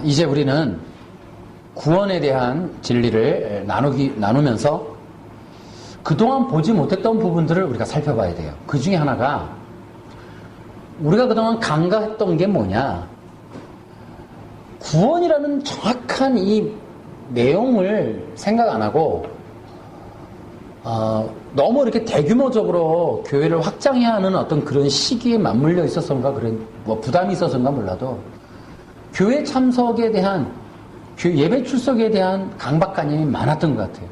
이제 우리는 구원에 대한 진리를 나누면서 그동안 보지 못했던 부분들을 우리가 살펴봐야 돼요. 그 중에 하나가 우리가 그동안 간과했던 게 뭐냐? 구원이라는 정확한 이 내용을 생각 안 하고 너무 이렇게 대규모적으로 교회를 확장해야 하는 어떤 그런 시기에 맞물려 있었던가 그런 뭐 부담이 있었던가 몰라도 교회 참석에 대한 예배 출석에 대한 강박관념이 많았던 것 같아요.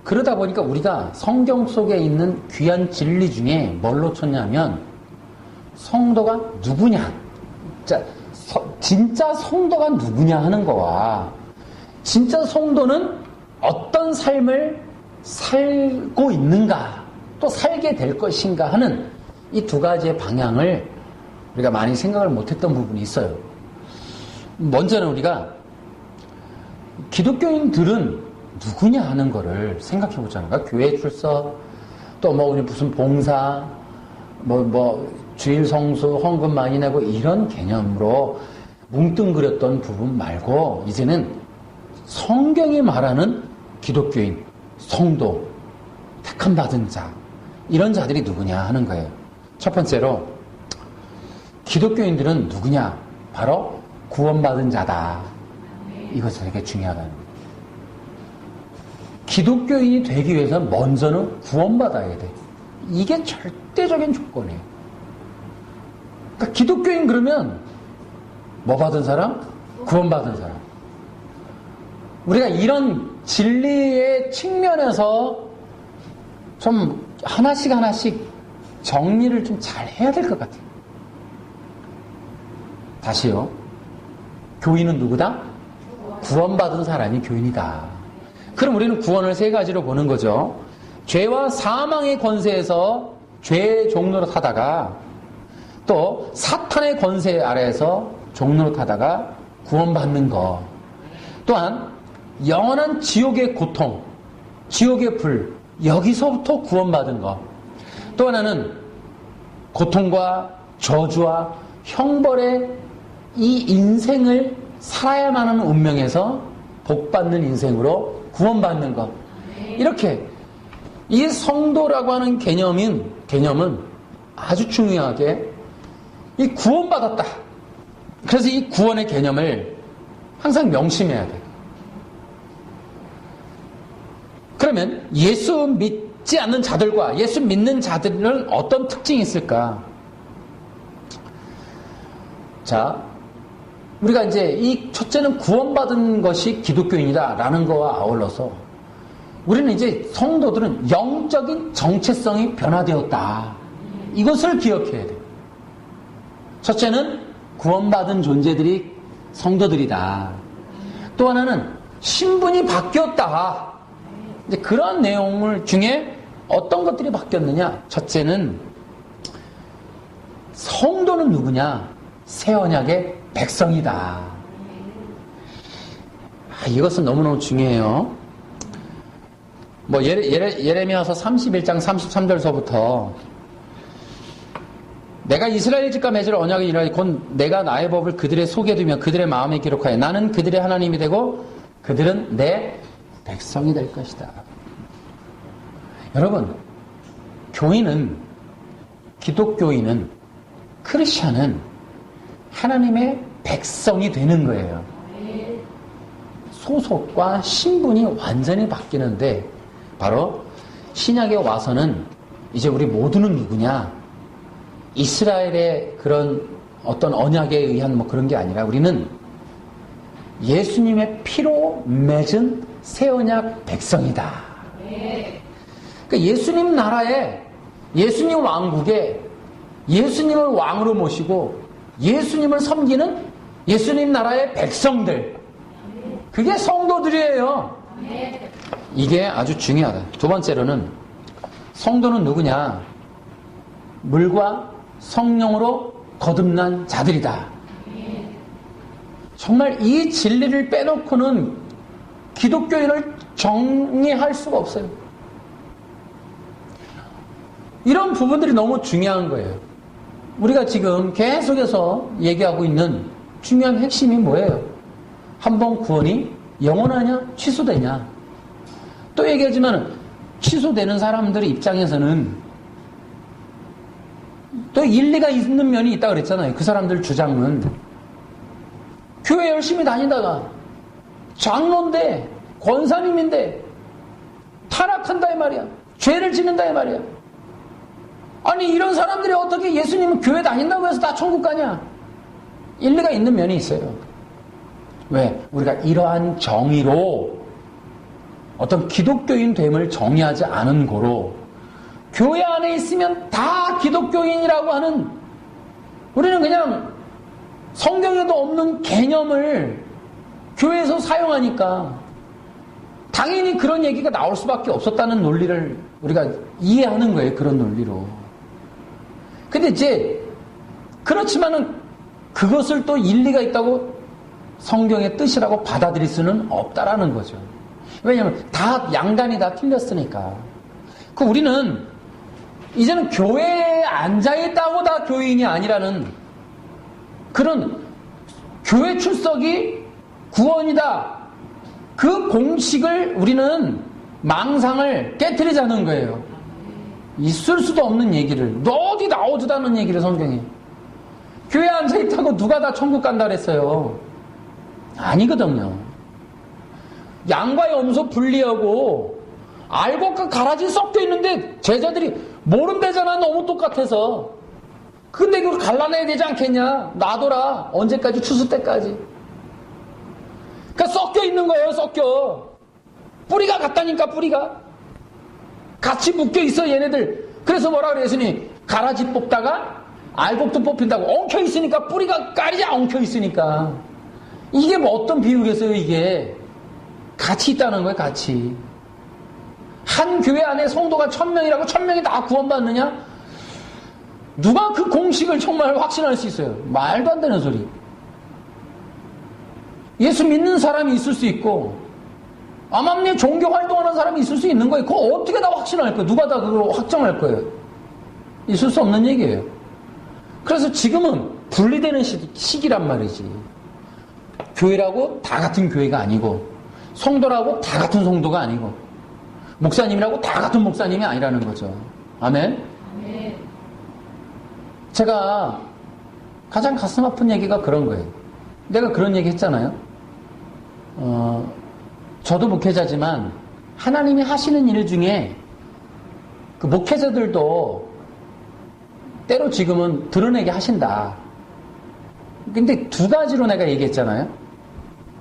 그러다 보니까 우리가 성경 속에 있는 귀한 진리 중에 뭘 놓쳤냐면 성도가 누구냐, 진짜 성도가 누구냐 하는 거와 진짜 성도는 어떤 삶을 살고 있는가, 또 살게 될 것인가 하는 이 두 가지의 방향을 우리가 많이 생각을 못했던 부분이 있어요. 먼저는 우리가 기독교인들은 누구냐 하는 거를 생각해 보자니까. 교회 출석, 또 뭐 무슨 봉사, 주일 성수, 헌금 많이 내고 이런 개념으로 뭉뚱그렸던 부분 말고 이제는 성경이 말하는 기독교인, 성도, 택함 받은 자, 이런 자들이 누구냐 하는 거예요. 첫 번째로 기독교인들은 누구냐? 바로 구원받은 자다. 이것이 되게 중요하다는 거예요. 기독교인이 되기 위해서는 먼저는 구원받아야 돼. 이게 절대적인 조건이에요. 그러니까 기독교인 그러면 뭐 받은 사람? 구원받은 사람. 우리가 이런 진리의 측면에서 좀 하나씩 정리를 좀 잘 해야 될 것 같아요. 다시요. 교인은 누구다? 구원받은 사람이 교인이다. 그럼 우리는 구원을 세 가지로 보는 거죠. 죄와 사망의 권세에서 죄의 종로로 타다가 또 사탄의 권세 아래에서 종로로 타다가 구원받는 것. 또한 영원한 지옥의 고통, 지옥의 불, 여기서부터 구원받은 것. 또 하나는 고통과 저주와 형벌의 이 인생을 살아야만 하는 운명에서 복받는 인생으로 구원받는 것. 이렇게 이 성도라고 하는 개념은 아주 중요하게 이 구원받았다. 그래서 이 구원의 개념을 항상 명심해야 돼. 그러면 예수 믿지 않는 자들과 예수 믿는 자들은 어떤 특징이 있을까? 자, 우리가 이제 이 첫째는 구원받은 것이 기독교인이다라는 거와 아울러서 우리는 이제 성도들은 영적인 정체성이 변화되었다. 이것을 기억해야 돼요. 첫째는 구원받은 존재들이 성도들이다. 또 하나는 신분이 바뀌었다. 이제 그런 내용을 중에 어떤 것들이 바뀌었느냐? 첫째는 성도는 누구냐? 새 언약의 백성이다. 이것은 너무너무 중요해요. 예레미야서 31장 33절서부터 내가 이스라엘 집과 맺을 언약을 이루리 곧 내가 나의 법을 그들의 속에 두며 그들의 마음에 기록하여 나는 그들의 하나님이 되고 그들은 내 백성이 될 것이다. 여러분, 기독교인은 크리스찬은 하나님의 백성이 되는 거예요. 소속과 신분이 완전히 바뀌는데 바로 신약에 와서는 이제 우리 모두는 누구냐? 이스라엘의 그런 어떤 언약에 의한 그런 게 아니라 우리는 예수님의 피로 맺은 새 언약 백성이다. 그러니까 예수님 나라에, 예수님 왕국에 예수님을 왕으로 모시고 예수님을 섬기는 예수님 나라의 백성들, 그게 성도들이에요. 이게 아주 중요하다. 두 번째로는 성도는 누구냐? 물과 성령으로 거듭난 자들이다. 정말 이 진리를 빼놓고는 기독교인을 정리할 수가 없어요. 이런 부분들이 너무 중요한 거예요. 우리가 지금 계속해서 얘기하고 있는 중요한 핵심이 뭐예요? 한번 구원이 영원하냐? 취소되냐? 또 얘기하지만 취소되는 사람들 입장에서는 또 일리가 있는 면이 있다 그랬잖아요. 그 사람들 주장은 교회 열심히 다니다가 장로인데 권사님인데 타락한다 이 말이야. 죄를 짓는다 이 말이야. 아니 이런 사람들이 어떻게 예수님은 교회 다닌다고 해서 다 천국 가냐? 일리가 있는 면이 있어요. 왜? 우리가 이러한 정의로 어떤 기독교인 됨을 정의하지 않은 거로 교회 안에 있으면 다 기독교인이라고 하는 우리는 그냥 성경에도 없는 개념을 교회에서 사용하니까 당연히 그런 얘기가 나올 수밖에 없었다는 논리를 우리가 이해하는 거예요. 그런 논리로. 근데 이제 그렇지만은 그것을 또 일리가 있다고 성경의 뜻이라고 받아들일 수는 없다라는 거죠. 왜냐하면 다 양단이 다 틀렸으니까. 그 우리는 이제는 교회에 앉아있다고 다 교인이 아니라는 그런 교회 출석이 구원이다. 그 공식을 우리는 망상을 깨트리자는 거예요. 있을 수도 없는 얘기를 어디 나오지도 않은 얘기를 성경에. 교회에 앉아있다고 누가 다 천국 간다 그랬어요. 아니거든요. 양과 염소 분리하고 알곡과 가라지 섞여 있는데 제자들이 모른대잖아. 너무 똑같아서. 근데 그걸 갈라내야 되지 않겠냐? 놔둬라. 언제까지? 추수 때까지. 그러니까 섞여 있는 거예요. 섞여. 뿌리가 같다니까. 뿌리가 같이 묶여 있어 얘네들. 그래서 뭐라 그랬으니 가라지 뽑다가 알곡도 뽑힌다고. 엉켜 있으니까 뿌리가 까리지 엉켜 있으니까. 이게 뭐 어떤 비유겠어요. 이게 같이 있다는 거예요. 같이. 한 교회 안에 성도가 1000명이라고 1000명이 다 구원받느냐? 누가 그 공식을 정말 확신할 수 있어요? 말도 안 되는 소리. 예수 믿는 사람이 있을 수 있고 암암리에 종교 활동하는 사람이 있을 수 있는 거예요. 그거 어떻게 다 확신할 거예요? 누가 다 그걸 확정할 거예요? 있을 수 없는 얘기예요. 그래서 지금은 분리되는 시기란 말이지. 교회라고 다 같은 교회가 아니고 성도라고 다 같은 성도가 아니고 목사님이라고 다 같은 목사님이 아니라는 거죠. 아멘? 아멘. 제가 가장 가슴 아픈 얘기가 그런 거예요. 내가 그런 얘기 했잖아요. 저도 목회자지만 하나님이 하시는 일 중에 그 목회자들도 때로 지금은 드러내게 하신다. 근데 두 가지로 내가 얘기했잖아요.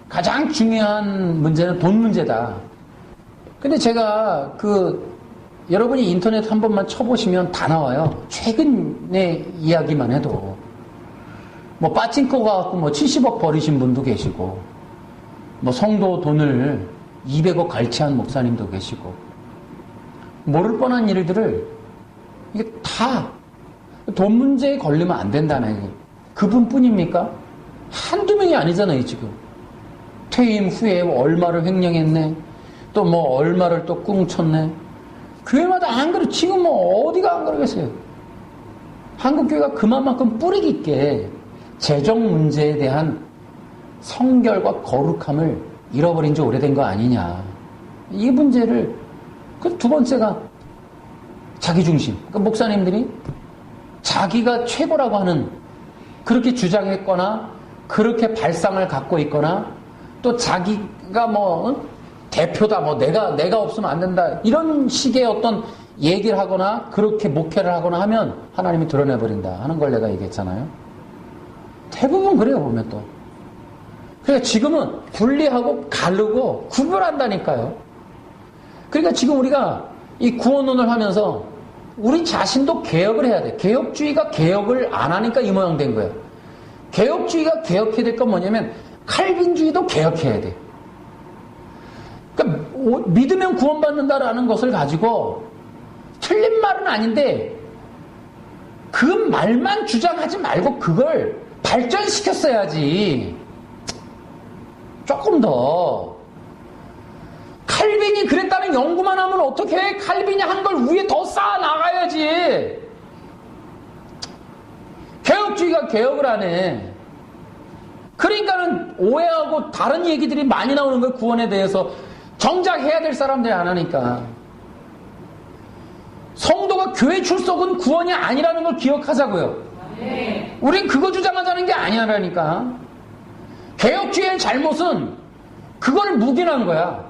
가장 중요한 문제는 돈 문제다. 근데 제가 여러분이 인터넷 한 번만 쳐보시면 다 나와요. 최근의 이야기만 해도. 뭐 빠찡코 가갖고 뭐 70억 버리신 분도 계시고, 뭐 성도 돈을 200억 갈취한 목사님도 계시고, 모를 뻔한 일들을 이게 다 돈 문제에 걸리면 안 된다는 얘기. 그분뿐입니까? 한두 명이 아니잖아요, 지금. 퇴임 후에 얼마를 횡령했네. 또 뭐 얼마를 또 꿍쳤네. 교회마다 안 그래. 지금 뭐 어디가 안 그러겠어요. 한국교회가 그만큼 뿌리 깊게 재정 문제에 대한 성결과 거룩함을 잃어버린 지 오래된 거 아니냐. 이 문제를, 그 두 번째가 자기중심. 그러니까 목사님들이 자기가 최고라고 하는 그렇게 주장했거나 그렇게 발상을 갖고 있거나 또 자기가 뭐 대표다, 뭐 내가 없으면 안 된다, 이런 식의 어떤 얘기를 하거나 그렇게 목회를 하거나 하면 하나님이 드러내버린다 하는 걸 내가 얘기했잖아요. 대부분 그래요, 보면 또. 그러니까 지금은 분리하고 가르고 구별한다니까요. 그러니까 지금 우리가 이 구원론을 하면서 우리 자신도 개혁을 해야 돼. 개혁주의가 개혁을 안 하니까 이 모양 된 거야. 개혁주의가 개혁해야 될 건 뭐냐면 칼빈주의도 개혁해야 돼. 그러니까 믿으면 구원받는다라는 것을 가지고 틀린 말은 아닌데 그 말만 주장하지 말고 그걸 발전시켰어야지. 조금 더. 칼빈이 그랬다는 연구만 하면 어떻게 해? 칼빈이 한 걸 위에 더 쌓아 나가야지. 개혁주의가 개혁을 안 해. 그러니까는 오해하고 다른 얘기들이 많이 나오는 거예요. 구원에 대해서. 정작 해야 될 사람들이 안 하니까. 성도가 교회 출석은 구원이 아니라는 걸 기억하자고요. 우린 그거 주장하자는 게 아니라니까. 개혁주의의 잘못은 그거를 묵인한 거야.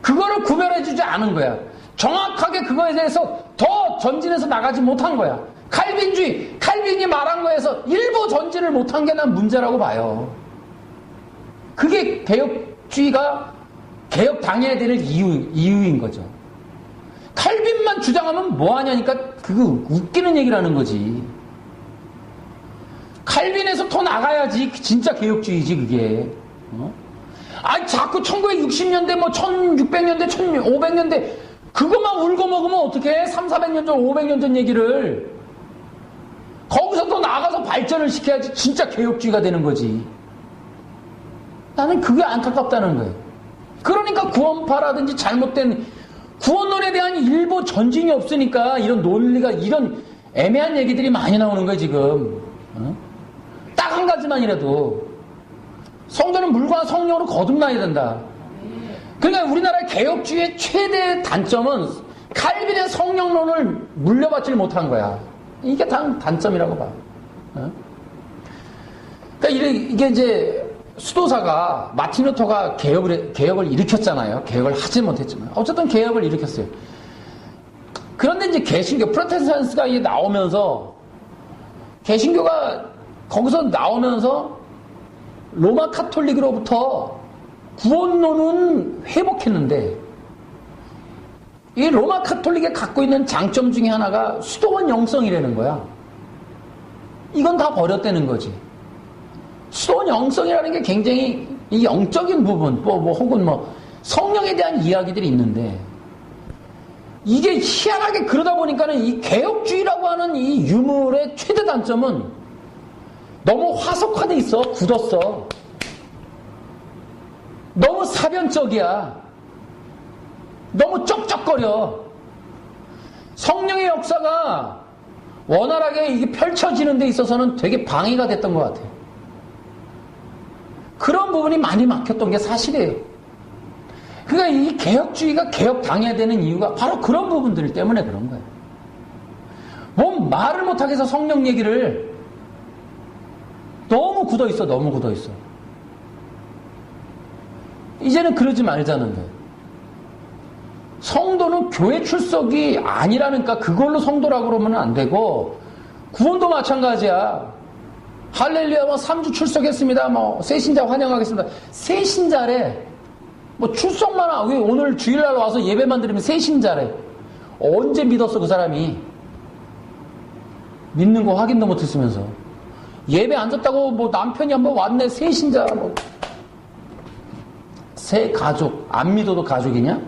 그거를 구별해주지 않은 거야. 정확하게 그거에 대해서 더 전진해서 나가지 못한 거야. 칼빈이 말한 거에서 일부 전진을 못한 게 난 문제라고 봐요. 그게 개혁주의가 개혁당해야 될 이유인 거죠. 칼빈만 주장하면 뭐하냐니까 그거 웃기는 얘기라는 거지. 칼빈에서 더 나가야지 진짜 개혁주의지 그게. 자꾸 1960년대 뭐 1600년대 1500년대 그것만 울고 먹으면 어떡해. 300~400년 전 500년 전 얘기를. 거기서 더 나가서 발전을 시켜야지 진짜 개혁주의가 되는 거지. 나는 그게 안타깝다는 거예요. 그러니까 구원파라든지 잘못된 구원론에 대한 일부 전진이 없으니까 이런 논리가 이런 애매한 얘기들이 많이 나오는 거예요 지금. 딱 한 가지만이라도 성도는 물과 성령으로 거듭나야 된다. 그러니까 우리나라의 개혁주의의 최대 단점은 칼빈의 성령론을 물려받지 못한 거야. 이게 단점이라고 봐. 그러니까 이게 이제 수도사가 마틴 루터가 개혁을 일으켰잖아요. 개혁을 하지 못했지만 어쨌든 개혁을 일으켰어요. 그런데 이제 개신교 프로테스탄트가 이게 나오면서 개신교가 거기서 나오면서 로마 카톨릭으로부터 구원론은 회복했는데 이 로마 카톨릭이 갖고 있는 장점 중에 하나가 수도원 영성이라는 거야. 이건 다 버렸다는 거지. 수도원 영성이라는 게 굉장히 이 영적인 부분, 혹은 성령에 대한 이야기들이 있는데 이게 희한하게 그러다 보니까는 이 개혁주의라고 하는 이 유물의 최대 단점은 너무 화석화돼 있어. 굳었어. 너무 사변적이야. 너무 쩍쩍거려. 성령의 역사가 원활하게 이게 펼쳐지는 데 있어서는 되게 방해가 됐던 것 같아요. 그런 부분이 많이 막혔던 게 사실이에요. 그러니까 이 개혁주의가 개혁당해야 되는 이유가 바로 그런 부분들 때문에 그런 거예요. 뭔 말을 못하게 해서 성령 얘기를 너무 굳어있어. 너무 굳어있어. 이제는 그러지 말자는 거예요. 성도는 교회 출석이 아니라니까 그걸로 성도라고 그러면 안 되고 구원도 마찬가지야. 할렐루야 3주 출석했습니다. 새신자 환영하겠습니다. 새신자래. 출석만 왜 오늘 주일날 와서 예배만 드리면 새신자래. 언제 믿었어 그 사람이. 믿는 거 확인도 못했으면서. 예배 앉았다고 남편이 한번 왔네. 새신자 새 가족. 안 믿어도 가족이냐?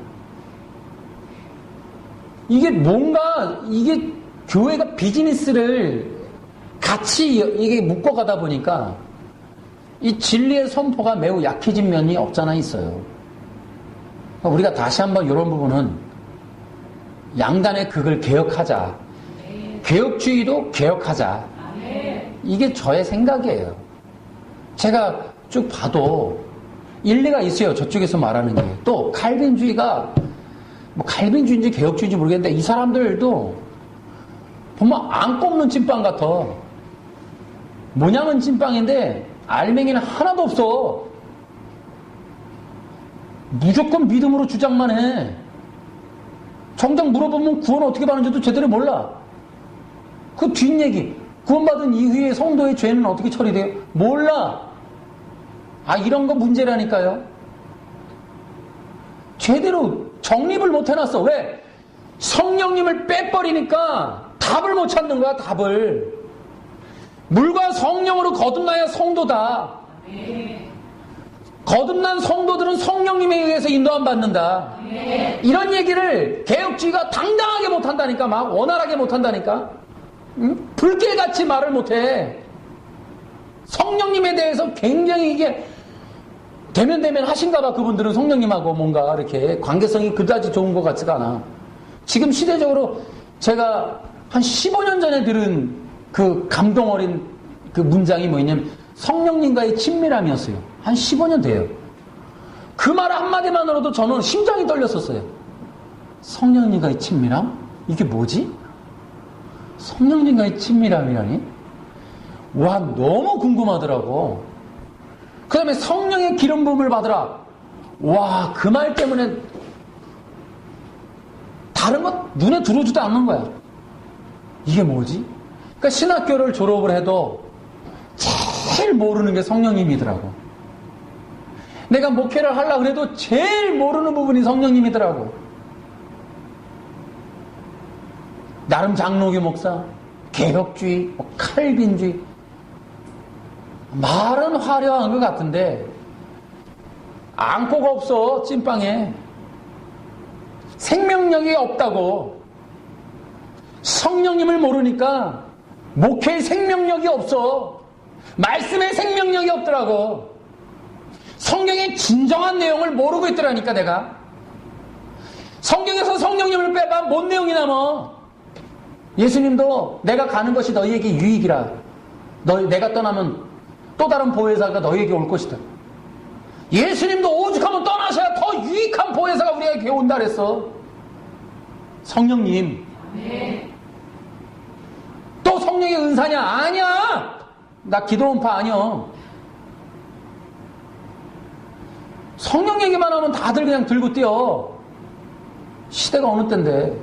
이게 뭔가 이게 교회가 비즈니스를 같이 이게 묶어가다 보니까 이 진리의 선포가 매우 약해진 면이 없잖아 있어요. 우리가 다시 한번 이런 부분은 양단의 극을 개혁하자. 개혁주의도 개혁하자. 이게 저의 생각이에요. 제가 쭉 봐도 일리가 있어요. 저쪽에서 말하는 게. 또 칼빈주의가 칼빈주의인지 개혁주의인지 모르겠는데 이 사람들도 보면 안 꼽는 찐빵 같아. 모양은 찐빵인데 알맹이는 하나도 없어. 무조건 믿음으로 주장만 해. 정작 물어보면 구원 어떻게 받는지도 제대로 몰라. 그 뒷얘기. 구원받은 이후에 성도의 죄는 어떻게 처리돼요? 몰라. 이런 거 문제라니까요. 제대로 정립을 못 해놨어. 왜? 성령님을 빼버리니까 답을 못 찾는 거야, 답을. 물과 성령으로 거듭나야 성도다. 거듭난 성도들은 성령님에 의해서 인도함 받는다. 이런 얘기를 개혁주의가 당당하게 못한다니까. 막 원활하게 못한다니까. 불길같이 말을 못해. 성령님에 대해서 굉장히 이게 대면 하신가 봐. 그분들은 성령님하고 뭔가 이렇게 관계성이 그다지 좋은 것 같지가 않아. 지금 시대적으로 제가 한 15년 전에 들은 그 감동 어린 그 문장이 뭐냐면 성령님과의 친밀함이었어요. 한 15년 돼요. 그 말 한마디만으로도 저는 심장이 떨렸었어요. 성령님과의 친밀함? 이게 뭐지? 성령님과의 친밀함이라니? 와, 너무 궁금하더라고. 그 다음에 성령의 기름 부음을 받으라. 와, 그 말 때문에 다른 것 눈에 들어오지도 않는 거야. 이게 뭐지? 그러니까 신학교를 졸업을 해도 제일 모르는 게 성령님이더라고. 내가 목회를 하려고 해도 제일 모르는 부분이 성령님이더라고. 나름 장로교 목사, 개혁주의, 칼빈주의. 말은 화려한 것 같은데 안고가 없어. 찐빵에 생명력이 없다고. 성령님을 모르니까 목회의 생명력이 없어. 말씀의 생명력이 없더라고. 성경의 진정한 내용을 모르고 있더라니까. 내가 성경에서 성령님을 빼봐 뭔 내용이 남아. 예수님도 내가 가는 것이 너희에게 유익이라. 내가 떠나면 또 다른 보혜사가 너희에게 올 것이다. 예수님도 오죽하면 떠나셔야 더 유익한 보혜사가 우리에게 온다 그랬어. 성령님. 네. 또 성령의 은사냐? 아니야. 나 기도원파 아니야. 성령 얘기만 하면 다들 그냥 들고 뛰어. 시대가 어느 때인데.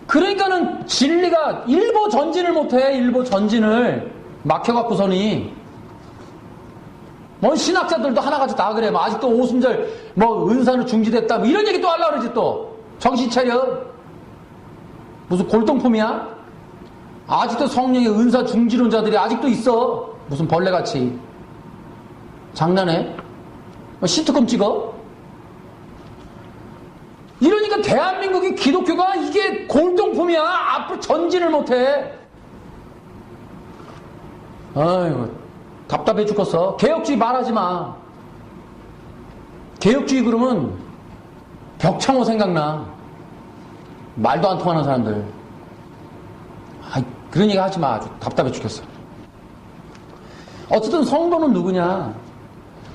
그러니까는 진리가 일보 전진을 못해. 일보 전진을 막혀갖고서니 뭐 신학자들도 하나같이 다 그래. 뭐 아직도 오순절 뭐 은사는 중지됐다 뭐 이런 얘기 또 하려고 그러지. 또 정신 차려. 무슨 골동품이야? 아직도 성령의 은사 중지론자들이 아직도 있어. 무슨 벌레같이. 장난해? 시트콤 찍어? 이러니까 대한민국의 기독교가 이게 골동품이야. 앞으로 전진을 못해. 아이고 답답해 죽겠어. 개혁주의 말하지 마. 개혁주의 그러면 벽창호 생각나. 말도 안 통하는 사람들. 그런 얘기 하지 마. 아주 답답해 죽겠어. 어쨌든 성도는 누구냐?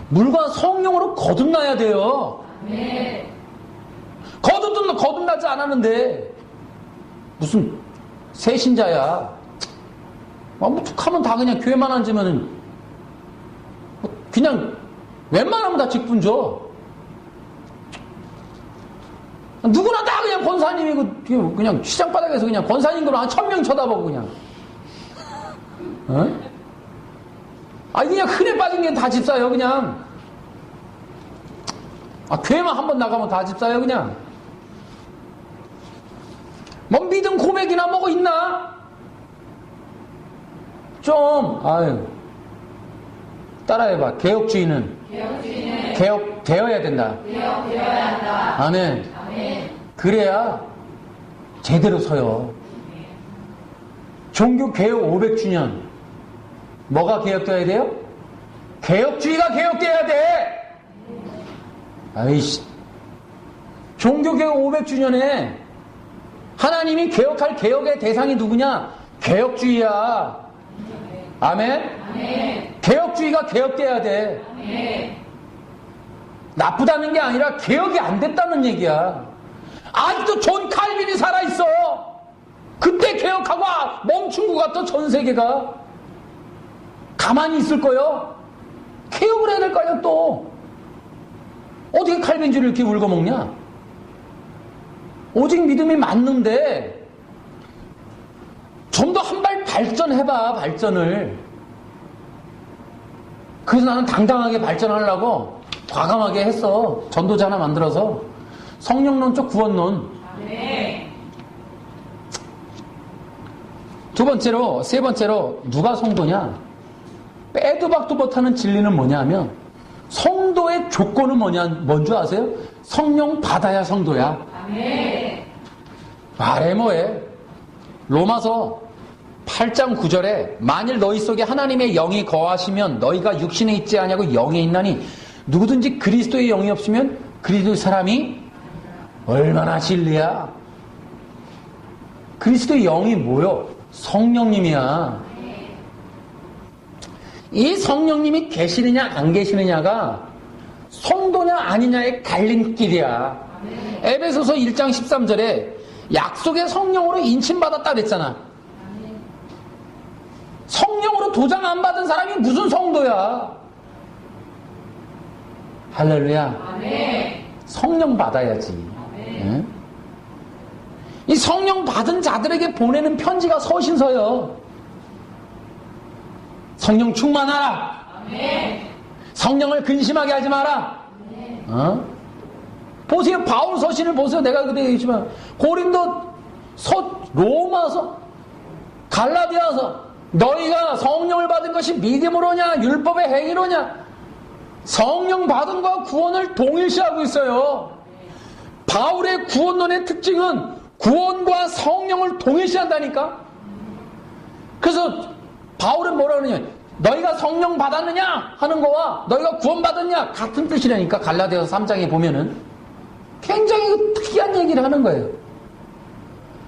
물과 성령으로 거듭나야 돼요. 네. 거듭나지 않았는데 무슨 새신자야. 뭐 툭하면 다 그냥 교회만 앉으면은 그냥 웬만하면 다 직분 줘. 누구나 다 그냥 권사님이고 그냥 시장바닥에서 그냥 권사님 그럼 한 1000명 쳐다보고 그냥. 어? 아니 그냥 흔해 빠진 게 다 집사예요 그냥. 교회만 한번 나가면 다 집사예요 그냥. 뭐 믿음 고백이나 뭐가 있나? 좀 따라해봐. 개혁주의는 개혁되어야 된다. 개혁되어야 한다. 아멘. 아멘. 그래야 제대로 서요. 종교개혁 500주년 뭐가 개혁되어야 돼요? 개혁주의가 개혁되어야 돼. 아이씨. 종교개혁 500주년에 하나님이 개혁할 개혁의 대상이 누구냐? 개혁주의야. 아멘? 아멘. 개혁주의가 개혁돼야 돼. 아멘. 나쁘다는 게 아니라 개혁이 안 됐다는 얘기야. 아직도 존 칼빈이 살아있어. 그때 개혁하고 멈춘 것 같아. 전 세계가 가만히 있을 거요? 개혁을 해야 될 거 아니야 또. 어떻게 칼빈주의를 이렇게 울거먹냐? 오직 믿음이 맞는데 좀 더 한 발 발전해봐. 발전을. 그래서 나는 당당하게 발전하려고 과감하게 했어. 전도자 하나 만들어서. 성령론 쪽 구원론. 네. 세 번째로 누가 성도냐? 빼도 박도 못하는 진리는 뭐냐 하면 성도의 조건은 뭔 줄 아세요? 성령 받아야 성도야. 네. 말해 뭐해. 로마서 8장 9절에 만일 너희 속에 하나님의 영이 거하시면 너희가 육신에 있지 아니하고 영에 있나니 누구든지 그리스도의 영이 없으면 그리스도의 사람이 얼마나 진리야. 그리스도의 영이 뭐요? 성령님이야. 이 성령님이 계시느냐 안 계시느냐가 성도냐 아니냐의 갈림길이야. 에베소서 1장 13절에 약속의 성령으로 인침받았다 그랬잖아. 성령으로 도장 안 받은 사람이 무슨 성도야? 할렐루야. 성령 받아야지. 응? 이 성령 받은 자들에게 보내는 편지가 서신서요. 성령 충만하라. 성령을 근심하게 하지 마라. 보세요. 바울 서신을 보세요. 내가 그때 얘기했지만 고린도, 로마서, 갈라디아서 너희가 성령을 받은 것이 믿음으로냐 율법의 행위로냐? 성령 받은 것과 구원을 동일시하고 있어요. 바울의 구원론의 특징은 구원과 성령을 동일시한다니까. 그래서 바울은 뭐라 그러냐, 너희가 성령 받았느냐 하는 거와 너희가 구원 받았냐 같은 뜻이라니까. 갈라디아서 3장에 보면은 굉장히 특이한 얘기를 하는 거예요.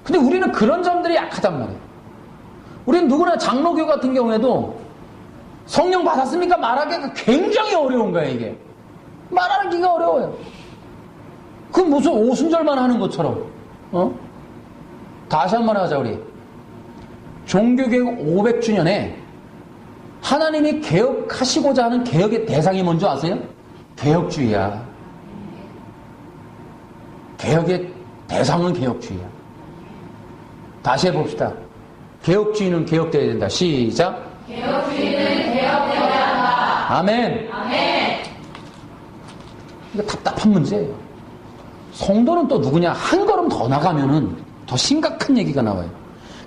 근데 우리는 그런 점들이 약하단 말이에요. 우리는 누구나 장로교 같은 경우에도 성령 받았습니까? 말하기가 굉장히 어려운 거예요, 이게. 말하기가 어려워요. 그 무슨 오순절만 하는 것처럼. 다시 한번 하자, 우리. 종교개혁 500주년에 하나님이 개혁하시고자 하는 개혁의 대상이 뭔지 아세요? 개혁주의야. 개혁의 대상은 개혁주의야. 다시 해봅시다. 개혁주의는 개혁되어야 된다. 시작. 개혁주의는 개혁되어야 한다. 아멘. 아멘. 이거 답답한 문제예요. 성도는 또 누구냐? 한 걸음 더 나가면은 더 심각한 얘기가 나와요.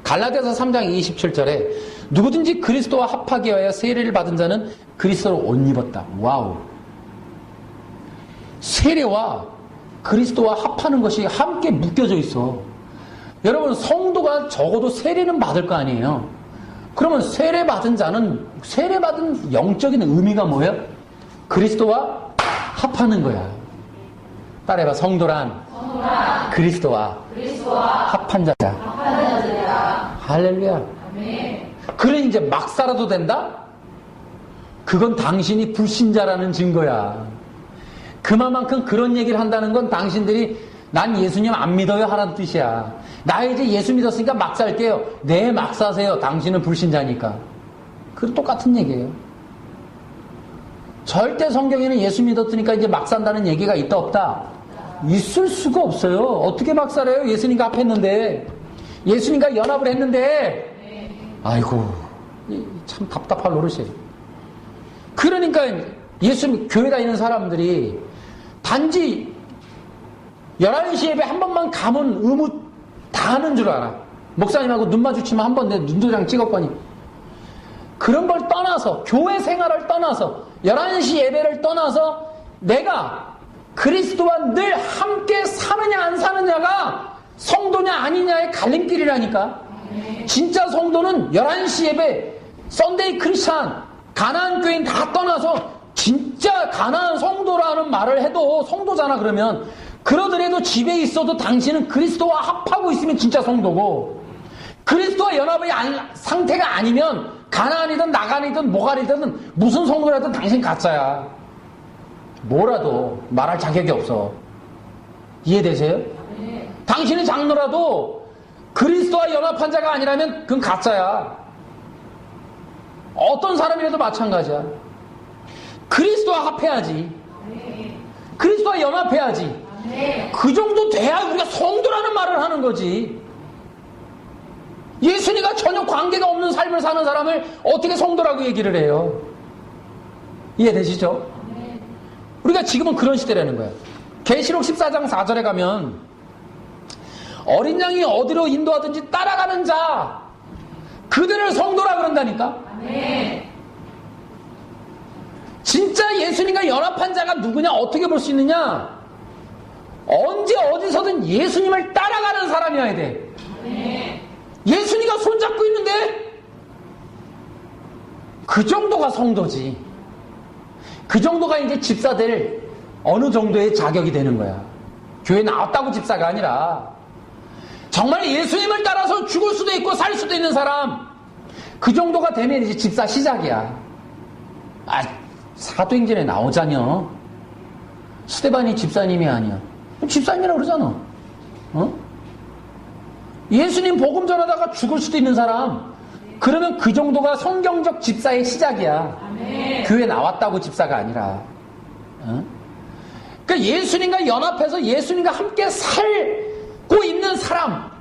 갈라디아서 3장 27절에 누구든지 그리스도와 합하기 위하여 세례를 받은 자는 그리스도를 옷 입었다. 와우. 세례와 그리스도와 합하는 것이 함께 묶여져 있어. 여러분, 성도가 적어도 세례는 받을 거 아니에요. 그러면 세례 받은 자는 세례 받은 영적인 의미가 뭐예요? 그리스도와 합하는 거야. 따라해봐. 성도란 그리스도와 합한 자야. 할렐루야. 그래 이제 막 살아도 된다? 그건 당신이 불신자라는 증거야. 그만큼 그런 얘기를 한다는 건 당신들이 난 예수님 안 믿어요 하라는 뜻이야. 나 이제 예수 믿었으니까 막 살게요. 네, 막 사세요. 당신은 불신자니까. 그 똑같은 얘기예요. 절대 성경에는 예수 믿었으니까 이제 막 산다는 얘기가 있다 없다? 있을 수가 없어요. 어떻게 막 살아요? 예수님과 합했는데, 예수님과 연합을 했는데. 아이고, 참 답답할 노릇이에요. 그러니까 예수 교회 다니는 사람들이 단지 11시 예배 한 번만 가면 의무 다 하는 줄 알아. 목사님하고 눈 마주치면 한 번 내 눈도장 찍었거니. 그런 걸 떠나서, 교회 생활을 떠나서, 11시 예배를 떠나서 내가 그리스도와 늘 함께 사느냐 안 사느냐가 성도냐 아니냐의 갈림길이라니까. 진짜 성도는 11시 예배, 썬데이 크리스찬, 가나안 교인 다 떠나서 진짜 가나안 성도라는 말을 해도 성도잖아. 그러면 그러더라도 집에 있어도 당신은 그리스도와 합하고 있으면 진짜 성도고, 그리스도와 연합의 상태가 아니면 가나안이든 나간이든 모갈이든 무슨 성도라든 당신 가짜야. 뭐라도 말할 자격이 없어. 이해되세요? 네. 당신이 장로라도 그리스도와 연합한 자가 아니라면 그건 가짜야. 어떤 사람이라도 마찬가지야. 그리스도와 합해야지. 그리스도와 연합해야지. 그 정도 돼야 우리가 성도라는 말을 하는 거지. 예수님과 전혀 관계가 없는 삶을 사는 사람을 어떻게 성도라고 얘기를 해요? 이해되시죠? 우리가 지금은 그런 시대라는 거예요. 계시록 14장 4절에 가면 어린 양이 어디로 인도하든지 따라가는 자, 그들을 성도라 그런다니까. 진짜 예수님과 연합한 자가 누구냐 어떻게 볼 수 있느냐? 언제 어디서든 예수님을 따라가는 사람이어야 돼. 예수님과 손잡고 있는데 그 정도가 성도지. 그 정도가 이제 집사 될 어느 정도의 자격이 되는 거야. 교회 나왔다고 집사가 아니라 정말 예수님을 따라서 죽을 수도 있고 살 수도 있는 사람, 그 정도가 되면 이제 집사 시작이야. 사도행전에 나오자녀. 스데반이 집사님이 아니야. 집사님이라고 그러잖아. 예수님 복음 전하다가 죽을 수도 있는 사람. 그러면 그 정도가 성경적 집사의 시작이야. 아멘. 교회 나왔다고 집사가 아니라. 그러니까 예수님과 연합해서 예수님과 함께 살고 있는 사람.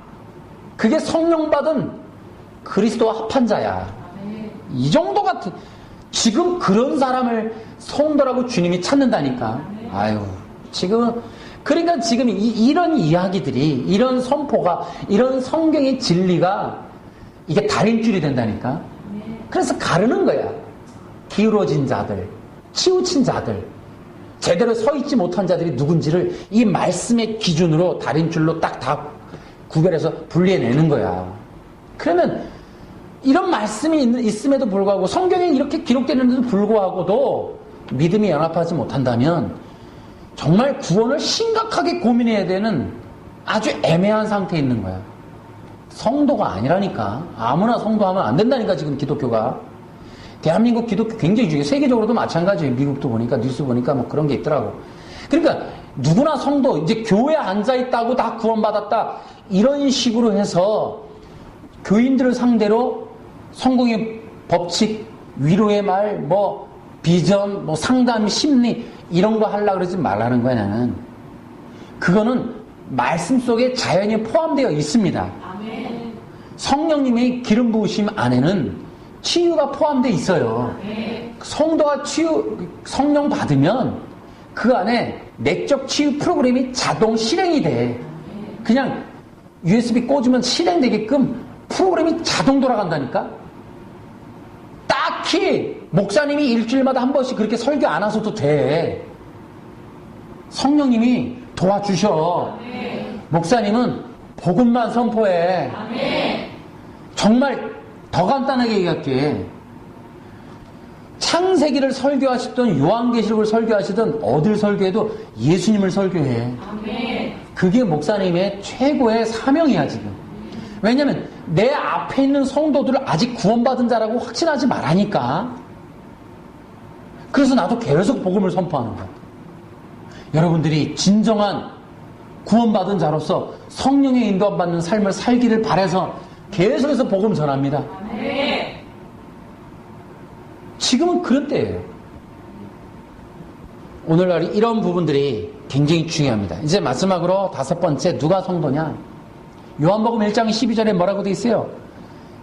그게 성령 받은 그리스도와 합한 자야. 아멘. 이 정도 같은, 지금 그런 사람을 성도라고 주님이 찾는다니까. 아유, 지금, 그러니까 지금 이런 이야기들이, 이런 선포가, 이런 성경의 진리가 이게 달인줄이 된다니까. 그래서 가르는 거야. 기울어진 자들, 치우친 자들, 제대로 서 있지 못한 자들이 누군지를 이 말씀의 기준으로 달인줄로 딱 다 구별해서 분리해내는 거야. 그러면 이런 말씀이 있음에도 불구하고, 성경에 이렇게 기록되는데도 불구하고도 믿음이 연합하지 못한다면 정말 구원을 심각하게 고민해야 되는 아주 애매한 상태에 있는 거야. 성도가 아니라니까. 아무나 성도하면 안 된다니까, 지금 기독교가. 대한민국 기독교 굉장히 중요해. 세계적으로도 마찬가지예요. 미국도 보니까, 뉴스 보니까 뭐 그런 게 있더라고. 그러니까 누구나 성도, 이제 교회에 앉아있다고 다 구원받았다, 이런 식으로 해서 교인들을 상대로 성공의 법칙, 위로의 말, 뭐 비전, 뭐 상담, 심리 이런 거 하려고 그러지 말라는 거야. 나는 그거는 말씀 속에 자연히 포함되어 있습니다. 아멘. 성령님의 기름 부으심 안에는 치유가 포함되어 있어요. 아멘. 성도가 성령 받으면 그 안에 내적 치유 프로그램이 자동 실행이 돼. 그냥 USB 꽂으면 실행되게끔 프로그램이 자동 돌아간다니까. 딱히 목사님이 일주일마다 한 번씩 그렇게 설교 안 하셔도 돼. 성령님이 도와주셔. 아멘. 목사님은 복음만 선포해. 아멘. 정말 더 간단하게 얘기할게. 창세기를 설교하시든 요한계시록을 설교하시든 어딜 설교해도 예수님을 설교해. 아멘. 그게 목사님의 최고의 사명이야 지금. 왜냐면 내 앞에 있는 성도들을 아직 구원받은 자라고 확신하지 말라니까. 그래서 나도 계속 복음을 선포하는 거야. 여러분들이 진정한 구원받은 자로서 성령의 인도받는 삶을 살기를 바라서 계속해서 복음 전합니다. 아멘. 지금은 그런 때예요. 오늘날 이런 부분들이 굉장히 중요합니다. 이제 마지막으로 5번째, 누가 성도냐? 요한복음 1장 12절에 뭐라고 돼 있어요?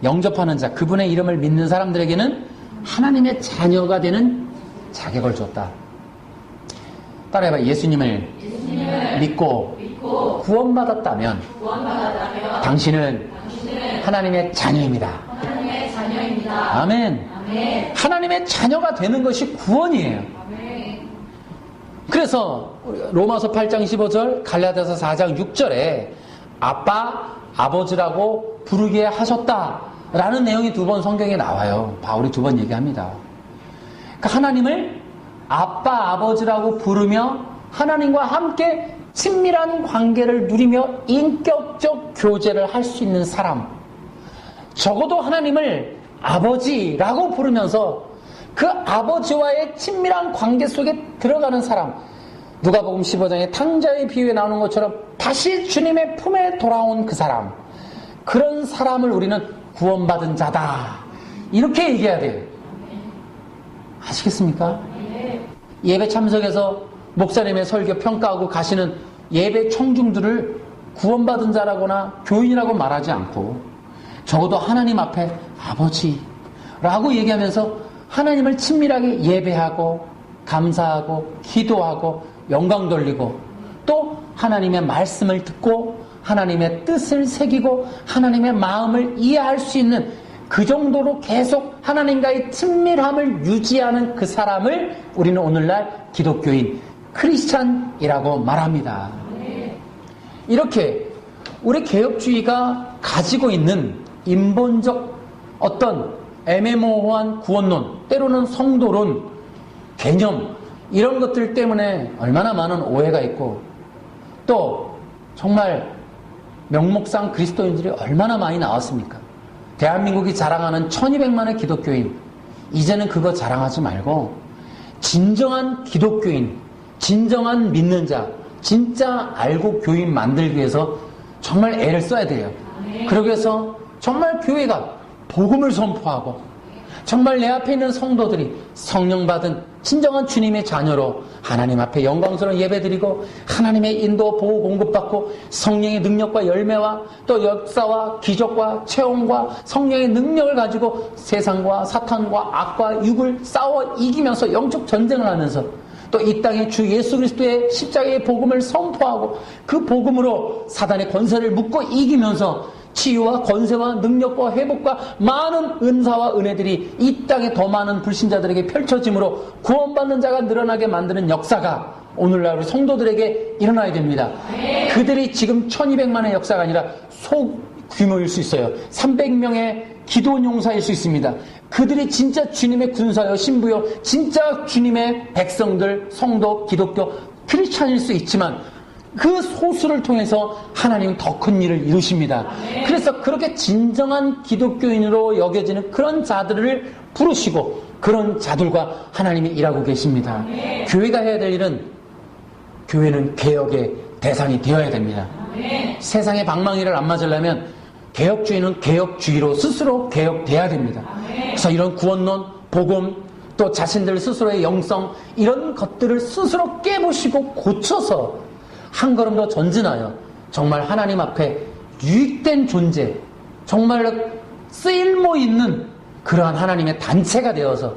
영접하는 자, 그분의 이름을 믿는 사람들에게는 하나님의 자녀가 되는 자격을 줬다. 따라해봐. 예수님을 믿고 구원받았다면 당신은 하나님의 자녀입니다. 하나님의 자녀입니다. 아멘. 아멘. 하나님의 자녀가 되는 것이 구원이에요. 아멘. 그래서 로마서 8장 15절, 갈라디아서 4장 6절에 아빠, 아버지라고 부르게 하셨다라는 내용이 2번 성경에 나와요. 바울이 2번 얘기합니다. 그러니까 하나님을 아빠, 아버지라고 부르며 하나님과 함께 친밀한 관계를 누리며 인격적 교제를 할 수 있는 사람, 적어도 하나님을 아버지라고 부르면서 그 아버지와의 친밀한 관계 속에 들어가는 사람, 누가복음 15장의 탕자의 비유에 나오는 것처럼 다시 주님의 품에 돌아온 그 사람, 그런 사람을 우리는 구원받은 자다, 이렇게 얘기해야 돼요. 아시겠습니까? 예배 참석해서 목사님의 설교 평가하고 가시는 예배 청중들을 구원받은 자라거나 교인이라고 말하지 않고 적어도 하나님 앞에 아버지라고 얘기하면서 하나님을 친밀하게 예배하고 감사하고 기도하고 영광 돌리고 또 하나님의 말씀을 듣고 하나님의 뜻을 새기고 하나님의 마음을 이해할 수 있는 그 정도로 계속 하나님과의 친밀함을 유지하는 그 사람을 우리는 오늘날 기독교인, 크리스찬이라고 말합니다. 이렇게 우리 개혁주의가 가지고 있는 인본적 어떤 애매모호한 구원론, 때로는 성도론, 개념, 이런 것들 때문에 얼마나 많은 오해가 있고 또 정말 명목상 그리스도인들이 얼마나 많이 나왔습니까? 대한민국이 자랑하는 1200만의 기독교인, 이제는 그거 자랑하지 말고 진정한 기독교인, 진정한 믿는 자, 진짜 알고 교인 만들기 위해서 정말 애를 써야 돼요. 그러기 위해서 정말 교회가 복음을 선포하고 정말 내 앞에 있는 성도들이 성령 받은 진정한 주님의 자녀로 하나님 앞에 영광스러운 예배드리고 하나님의 인도 보호 공급받고 성령의 능력과 열매와 또 역사와 기적과 체험과 성령의 능력을 가지고 세상과 사탄과 악과 육을 싸워 이기면서 영적 전쟁을 하면서 또 이 땅에 주 예수 그리스도의 십자가의 복음을 선포하고 그 복음으로 사단의 권세를 묶고 이기면서 치유와 권세와 능력과 회복과 많은 은사와 은혜들이 이 땅에 더 많은 불신자들에게 펼쳐짐으로 구원받는 자가 늘어나게 만드는 역사가 오늘날 우리 성도들에게 일어나야 됩니다. 그들이 지금 1200만의 역사가 아니라 소규모일 수 있어요. 300명의 기도원 용사일 수 있습니다. 그들이 진짜 주님의 군사요 신부요 진짜 주님의 백성들 성도 기독교 크리스찬일 수 있지만 그 소수를 통해서 하나님은 더 큰 일을 이루십니다. 그래서 그렇게 진정한 기독교인으로 여겨지는 그런 자들을 부르시고 그런 자들과 하나님이 일하고 계십니다. 교회가 해야 될 일은 교회는 개혁의 대상이 되어야 됩니다. 세상의 방망이를 안 맞으려면 개혁주의는 개혁주의로 스스로 개혁돼야 됩니다. 그래서 이런 구원론, 복음, 또 자신들 스스로의 영성 이런 것들을 스스로 깨보시고 고쳐서 한 걸음 더 전진하여 정말 하나님 앞에 유익된 존재, 정말 쓸모 있는 그러한 하나님의 단체가 되어서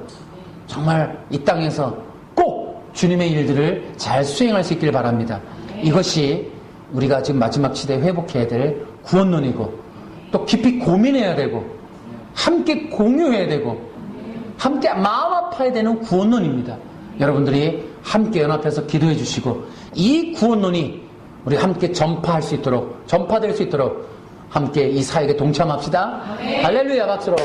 정말 이 땅에서 꼭 주님의 일들을 잘 수행할 수 있길 바랍니다. 이것이 우리가 지금 마지막 시대에 회복해야 될 구원론이고 또 깊이 고민해야 되고 함께 공유해야 되고 함께 마음 아파야 되는 구원론입니다. 여러분들이 함께 연합해서 기도해 주시고 이 구원론이 우리 함께 전파할 수 있도록 전파될 수 있도록 함께 이 사역에 동참합시다. 할렐루야 박수로.